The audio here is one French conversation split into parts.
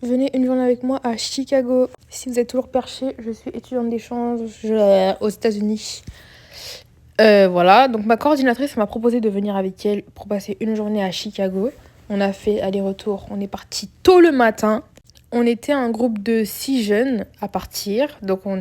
Venez une journée avec moi à Chicago. Si vous êtes toujours perché, je suis étudiante d'échange aux États-Unis. Voilà, donc ma coordinatrice m'a proposé de venir avec elle pour passer une journée à Chicago. On a fait aller-retour, on est parti tôt le matin. On était un groupe de 6 jeunes à partir, donc on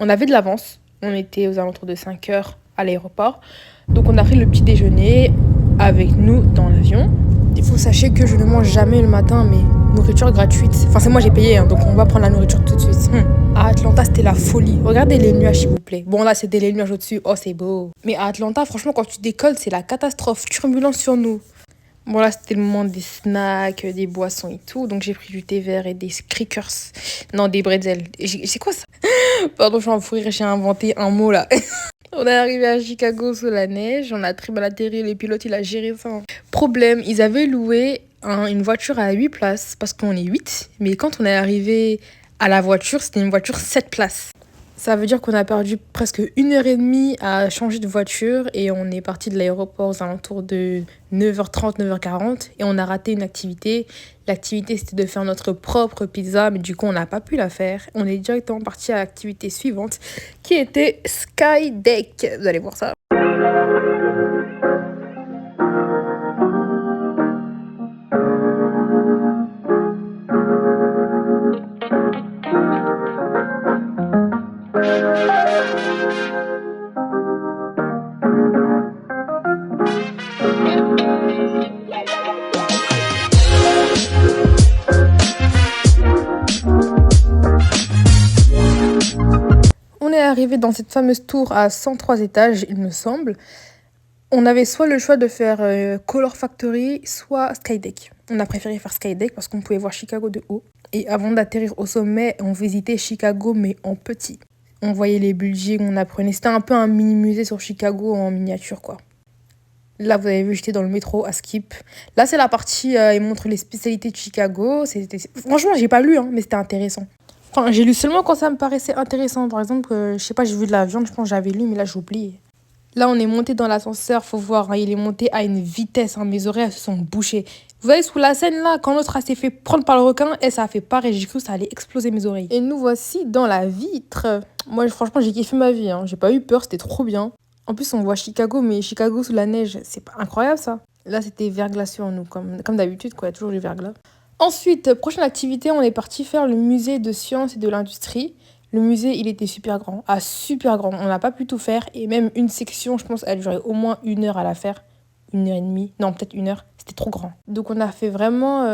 avait de l'avance. On était aux alentours de 5 heures à l'aéroport. Donc on a pris le petit déjeuner avec nous dans l'avion. Il faut sachez que je ne mange jamais le matin, mais nourriture gratuite. Enfin, c'est moi j'ai payé, hein, donc on va prendre la nourriture tout de suite. À Atlanta, c'était la folie. Regardez les nuages, s'il vous plaît. Bon, là, c'était les nuages au-dessus. Oh, c'est beau. Mais à Atlanta, franchement, quand tu décolles, c'est la catastrophe. Turbulence sur nous. Bon, là, c'était le moment des snacks, des boissons et tout. Donc, j'ai pris du thé vert et des crickers. Non, des bretzels. C'est quoi ça? Pardon, je suis en fou rire, j'ai inventé un mot là. On est arrivé à Chicago sous la neige. On a très mal atterri. Le pilote, il a géré ça. Problème, ils avaient loué une voiture à 8 places parce qu'on est 8. Mais quand on est arrivé à la voiture, c'était une voiture 7 places. Ça veut dire qu'on a perdu presque 1h30 à changer de voiture et on est parti de l'aéroport aux alentours de 9h30, 9h40 et on a raté une activité. L'activité, c'était de faire notre propre pizza, mais du coup, on n'a pas pu la faire. On est directement parti à l'activité suivante qui était Skydeck. Vous allez voir ça. On est arrivé dans cette fameuse tour à 103 étages, il me semble. On avait soit le choix de faire Color Factory, soit Skydeck. On a préféré faire Skydeck parce qu'on pouvait voir Chicago de haut. Et avant d'atterrir au sommet, on visitait Chicago, mais en petit. On voyait les buildings, on apprenait. C'était un peu un mini-musée sur Chicago en miniature, quoi. Là, vous avez vu, j'étais dans le métro à Skip. Là, c'est la partie, ils montrent les spécialités de Chicago. Franchement, j'ai pas lu, hein, mais c'était intéressant. Enfin, j'ai lu seulement quand ça me paraissait intéressant. Par exemple, je sais pas, j'ai vu de la viande, je pense que j'avais lu, mais là, j'ai oublié. Là, on est monté dans l'ascenseur, faut voir, hein, il est monté à une vitesse, hein, mes oreilles elles se sont bouchées. Vous voyez, sous la scène, là, quand l'autre s'est fait prendre par le requin, et ça a fait pareil, j'ai cru que ça allait exploser mes oreilles. Et nous voici dans la vitre. Moi, franchement, j'ai kiffé ma vie, hein. J'ai pas eu peur, c'était trop bien. En plus, on voit Chicago, mais Chicago sous la neige, c'est pas incroyable, ça. Là, c'était verglas sur nous, comme d'habitude, quoi, il y a toujours du verglas. Ensuite, prochaine activité, on est parti faire le musée de sciences et de l'industrie. Le musée, il était super grand. Ah, super grand. On n'a pas pu tout faire. Et même une section, je pense, elle durait au moins 1 heure à la faire. 1h30. Non, peut-être 1 heure. C'était trop grand. Donc, on a fait vraiment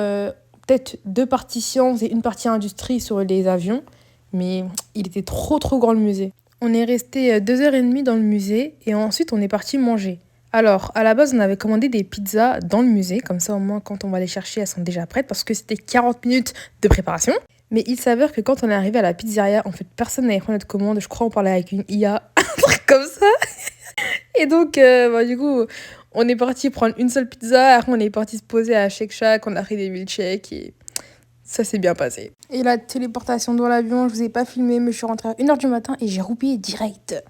peut-être 2 parties sciences et une partie industrie sur les avions. Mais il était trop, trop grand le musée. On est resté 2h30 dans le musée. Et ensuite, on est parti manger. Alors, à la base, on avait commandé des pizzas dans le musée. Comme ça, au moins, quand on va les chercher, elles sont déjà prêtes. Parce que c'était 40 minutes de préparation. Mais il s'avère que quand on est arrivé à la pizzeria, en fait, personne n'avait pris notre commande. Je crois qu'on parlait avec une IA, un truc comme ça. Et donc, du coup, on est parti prendre une seule pizza. Après, on est parti se poser à Shake Shack. On a pris des milkshakes et ça s'est bien passé. Et la téléportation dans l'avion, je vous ai pas filmé, mais je suis rentrée à 1h du matin et j'ai roupillé direct.